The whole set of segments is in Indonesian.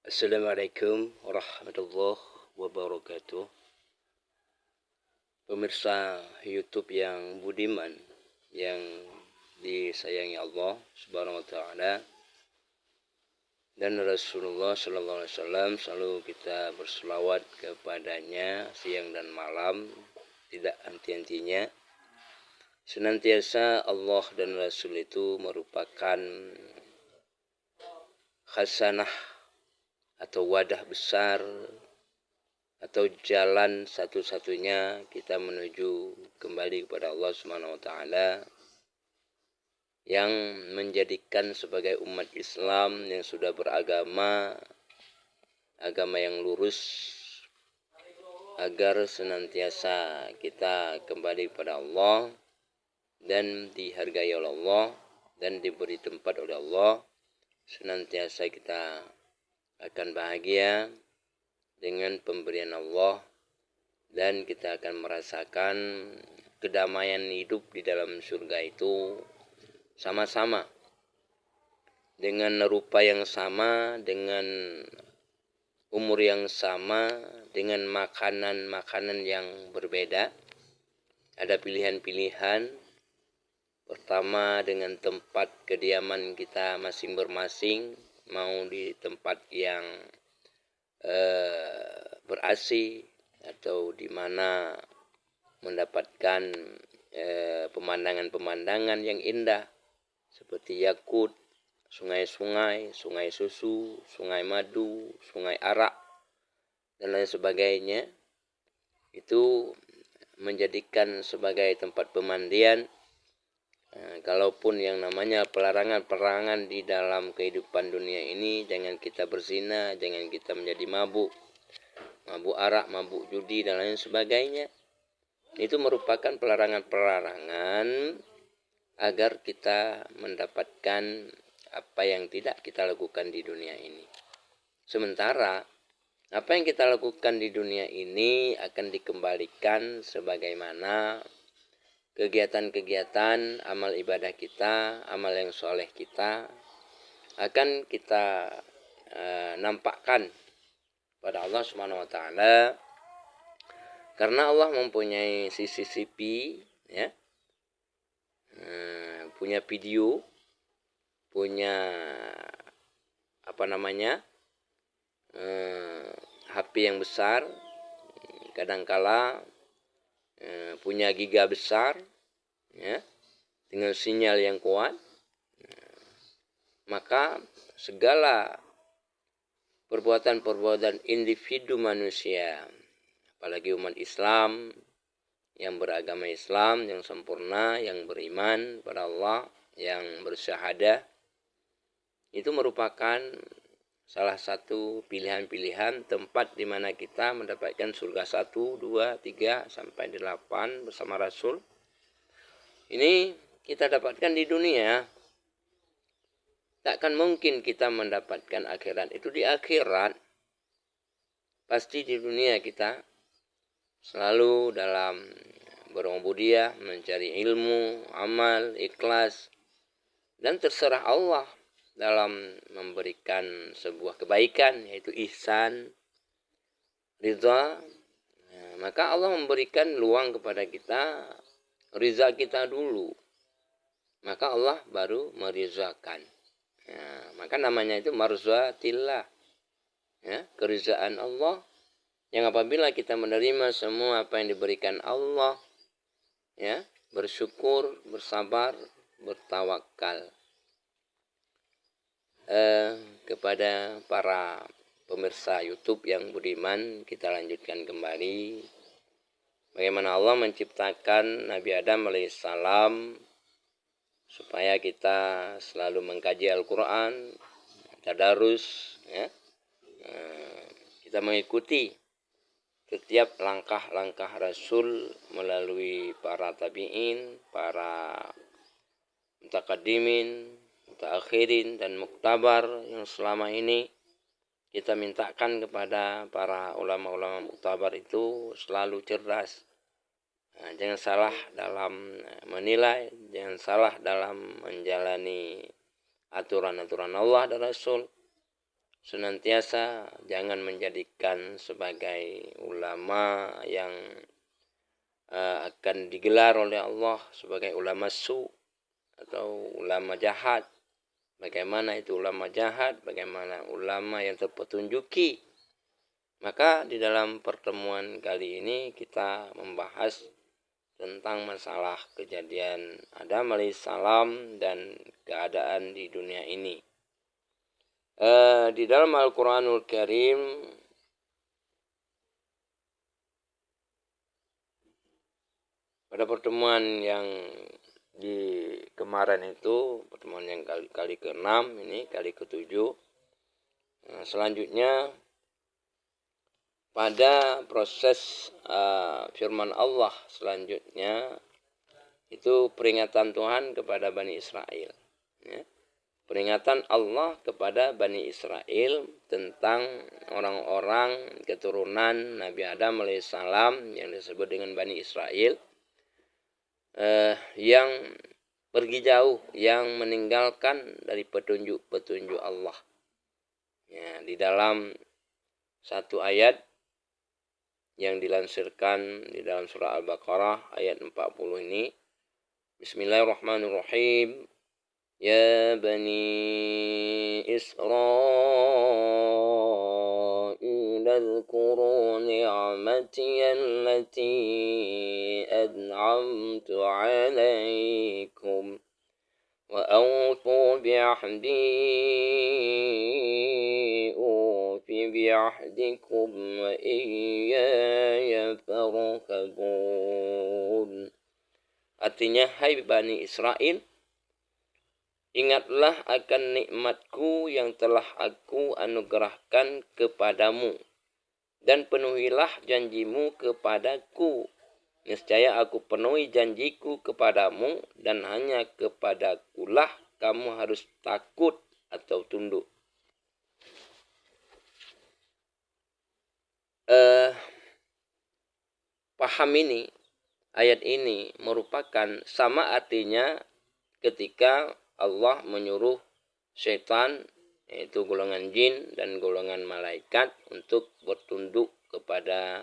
Assalamualaikum warahmatullahi wabarakatuh. Pemirsa YouTube yang budiman, yang disayangi Allah Subhanahu wa taala dan Rasulullah sallallahu alaihi wasallam, selalu kita berselawat kepadanya siang dan malam, tidak henti-hentinya. Senantiasa Allah dan Rasul itu merupakan khasanah atau wadah besar atau jalan satu-satunya kita menuju kembali kepada Allah Subhanahu wa taala, yang menjadikan sebagai umat Islam yang sudah beragama agama yang lurus, agar senantiasa kita kembali kepada Allah dan dihargai oleh Allah dan diberi tempat oleh Allah. Senantiasa kita akan bahagia dengan pemberian Allah, dan kita akan merasakan kedamaian hidup di dalam surga itu sama-sama, dengan rupa yang sama, dengan umur yang sama, dengan makanan-makanan yang berbeda. Ada pilihan-pilihan. Pertama, dengan tempat kediaman kita masing-masing, mau di tempat yang ber-AC atau di mana mendapatkan pemandangan-pemandangan yang indah seperti yakut, sungai-sungai, sungai susu, sungai madu, sungai arak dan lain sebagainya. Itu menjadikan sebagai tempat pemandian. Kalaupun yang namanya pelarangan di dalam kehidupan dunia ini, jangan kita berzina, jangan kita menjadi mabuk arak, mabuk judi dan lain sebagainya. Itu merupakan pelarangan-pelarangan agar kita mendapatkan apa yang tidak kita lakukan di dunia ini. Sementara apa yang kita lakukan di dunia ini akan dikembalikan sebagaimana kegiatan-kegiatan amal ibadah kita, amal yang soleh kita akan kita nampakkan pada Allah Subhanahu wa taala, karena Allah mempunyai CCTV, ya, punya video, punya HP yang besar, kadangkala punya giga besar, ya, dengan sinyal yang kuat. Maka segala perbuatan-perbuatan individu manusia, apalagi umat Islam yang beragama Islam yang sempurna, yang beriman pada Allah, yang bersyahadah, itu merupakan salah satu pilihan-pilihan tempat di mana kita mendapatkan surga 1, 2, 3 sampai 8 bersama Rasul. Ini kita dapatkan di dunia. Takkan mungkin kita mendapatkan akhirat itu di akhirat. Pasti di dunia kita selalu dalam berubudiyah, mencari ilmu, amal, ikhlas, dan terserah Allah dalam memberikan sebuah kebaikan, yaitu ihsan, ridha. Maka Allah memberikan luang kepada kita, ridha kita dulu, maka Allah baru merizakan. Maka namanya itu marzatillah, ya, kerizaan Allah, yang apabila kita menerima semua apa yang diberikan Allah, ya, bersyukur, bersabar, bertawakal. Kepada para pemirsa YouTube yang budiman, kita lanjutkan kembali bagaimana Allah menciptakan Nabi Adam alaihissalam supaya kita selalu mengkaji Al-Quran, tadarus, ya. Kita mengikuti setiap langkah-langkah Rasul melalui para tabi'in, para mutaqaddimin, mutaakhirin, dan muktabar yang selama ini kita mintakan kepada para ulama-ulama muktabar itu selalu cerdas. Jangan salah dalam menilai, jangan salah dalam menjalani aturan-aturan Allah dan Rasul. senantiasa jangan menjadikan sebagai ulama yang akan digelar oleh Allah sebagai ulama su atau ulama jahat. Bagaimana itu ulama jahat, bagaimana ulama yang terpetunjuki. Maka di dalam pertemuan kali ini kita membahas tentang masalah kejadian Adam alaihissalam dan keadaan di dunia ini. Di dalam Al-Quranul Karim pada pertemuan yang di kemarin itu, pertemuan yang kali ke-6, ini kali ke-7. Selanjutnya pada proses firman Allah selanjutnya itu peringatan Tuhan kepada Bani Israel. Ya. Peringatan Allah kepada Bani Israel tentang orang-orang keturunan Nabi Adam alaihissalam yang disebut dengan Bani Israel yang pergi jauh, yang meninggalkan dari petunjuk-petunjuk Allah. Ya, di dalam satu ayat yang dilansirkan di dalam surah Al-Baqarah ayat 40 ini, Bismillahirrahmanirrahim. Ya Bani Israel اذكروا نعمتي التي أنعمت عليكم وأوفوا بعهدي أوف بعهدكم وإياي فارهبون. Artinya, hai Bani Israel, ingatlah akan nikmatku yang telah aku anugerahkan kepadamu, dan penuhilah janjimu kepadaku. Niscaya aku penuhi janjiku kepadamu, dan hanya kepadakulah kamu harus takut atau tunduk. Paham ini, ayat ini merupakan sama artinya ketika Allah menyuruh setan, yaitu golongan jin dan golongan malaikat, untuk bertunduk kepada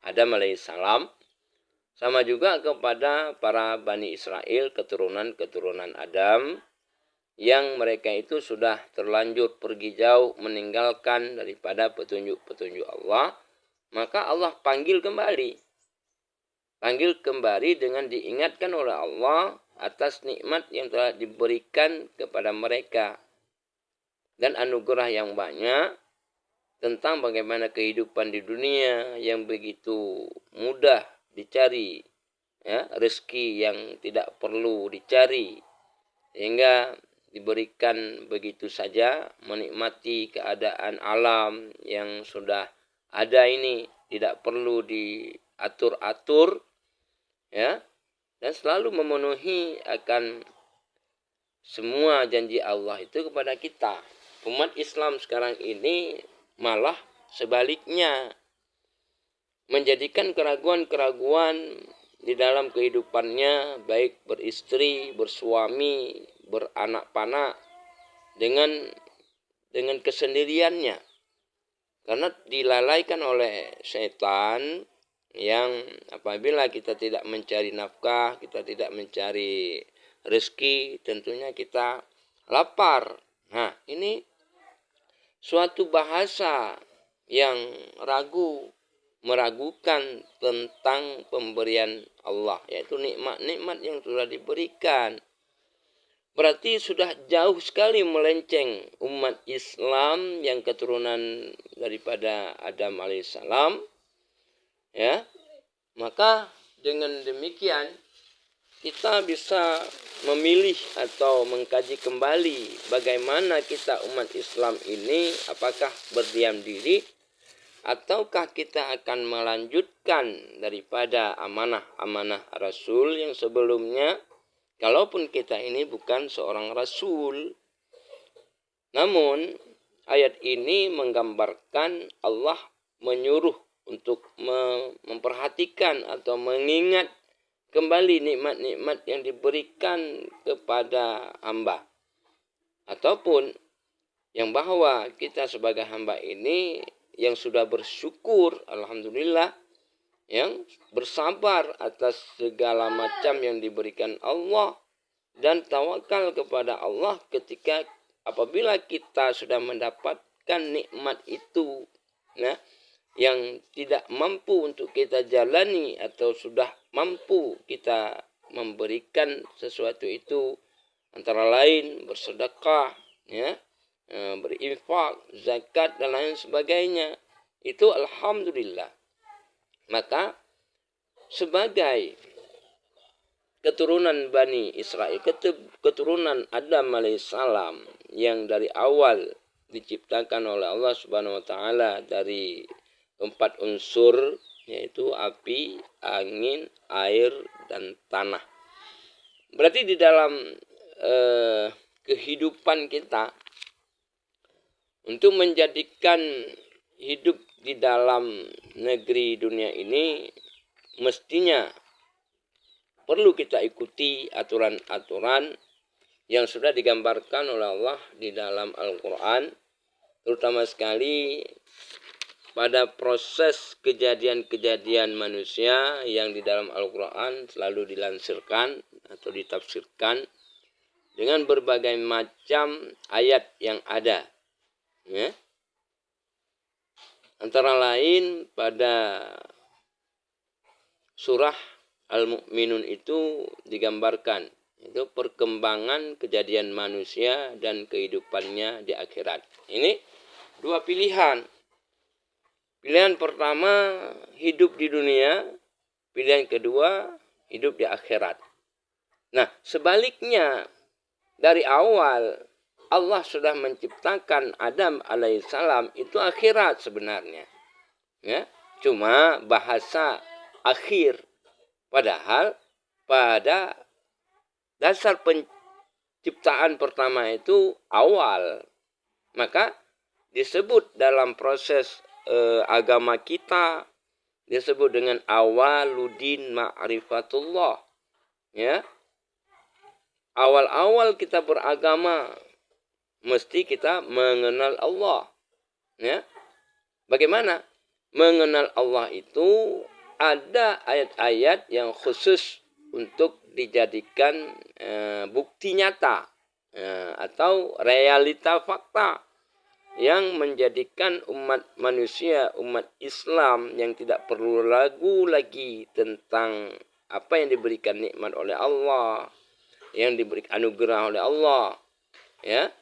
Adam alaihissalam. Sama juga kepada para Bani Israel, keturunan-keturunan Adam, yang mereka itu sudah terlanjur pergi jauh meninggalkan daripada petunjuk-petunjuk Allah. Maka Allah panggil kembali dengan diingatkan oleh Allah atas nikmat yang telah diberikan kepada mereka dan anugerah yang banyak tentang bagaimana kehidupan di dunia yang begitu mudah dicari, ya, rezeki yang tidak perlu dicari, sehingga diberikan begitu saja, menikmati keadaan alam yang sudah ada ini, tidak perlu diatur-atur, ya, dan selalu memenuhi akan semua janji Allah itu kepada kita. Umat Islam sekarang ini malah sebaliknya, menjadikan keraguan-keraguan di dalam kehidupannya, baik beristri, bersuami, beranak-panak, dengan kesendiriannya. Karena dilalaikan oleh setan, yang apabila kita tidak mencari nafkah, kita tidak mencari rezeki, tentunya kita lapar. Nah, ini suatu bahasa yang meragukan tentang pemberian Allah, yaitu nikmat-nikmat yang sudah diberikan. Berarti sudah jauh sekali melenceng umat Islam yang keturunan daripada Adam alaihissalam, ya. Maka dengan demikian kita bisa memilih atau mengkaji kembali bagaimana kita umat Islam ini, apakah berdiam diri ataukah kita akan melanjutkan daripada amanah-amanah Rasul yang sebelumnya, kalaupun kita ini bukan seorang Rasul. Namun ayat ini menggambarkan Allah menyuruh untuk memperhatikan atau mengingat kembali nikmat-nikmat yang diberikan kepada hamba, ataupun yang bahwa kita sebagai hamba ini yang sudah bersyukur, alhamdulillah, yang bersabar atas segala macam yang diberikan Allah dan tawakal kepada Allah ketika apabila kita sudah mendapatkan nikmat itu, nah, yang tidak mampu untuk kita jalani atau sudah mampu kita memberikan sesuatu itu, antara lain bersedekah, ya, berinfak, zakat dan lain sebagainya, itu alhamdulillah. Maka sebagai keturunan Bani Israel, keturunan Adam alaihissalam yang dari awal diciptakan oleh Allah Subhanahu wa taala dari 4 unsur, yaitu api, angin, air dan tanah. Berarti di dalam kehidupan kita, untuk menjadikan hidup di dalam negeri dunia ini, mestinya perlu kita ikuti aturan-aturan yang sudah digambarkan oleh Allah di dalam Al-Quran, terutama sekali pada proses kejadian-kejadian manusia yang di dalam Al-Quran selalu dilansirkan atau ditafsirkan dengan berbagai macam ayat yang ada, ya. Antara lain pada surah Al-Mu'minun itu digambarkan itu perkembangan kejadian manusia dan kehidupannya di akhirat. Ini 2 pilihan. Pilihan pertama hidup di dunia, pilihan kedua hidup di akhirat. Nah, sebaliknya dari awal Allah sudah menciptakan Adam alaihissalam itu akhirat sebenarnya, ya. Cuma bahasa akhir, padahal pada dasar penciptaan pertama itu awal. Maka disebut dalam proses agama kita disebut dengan awaludin ma'rifatullah, ya. Awal-awal kita beragama mesti kita mengenal Allah, ya. Bagaimana mengenal Allah itu? Ada ayat-ayat yang khusus untuk dijadikan bukti nyata atau realita fakta yang menjadikan umat manusia, umat Islam yang tidak perlu ragu lagi tentang apa yang diberikan nikmat oleh Allah, yang diberikan anugerah oleh Allah, ya.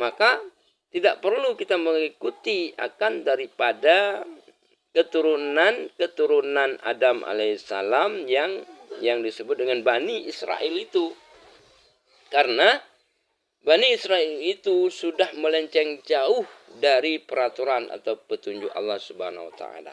Maka tidak perlu kita mengikuti akan daripada keturunan Adam alaihissalam yang disebut dengan Bani Israel itu. Karena Bani Israel itu sudah melenceng jauh dari peraturan atau petunjuk Allah Subhanahu wa taala.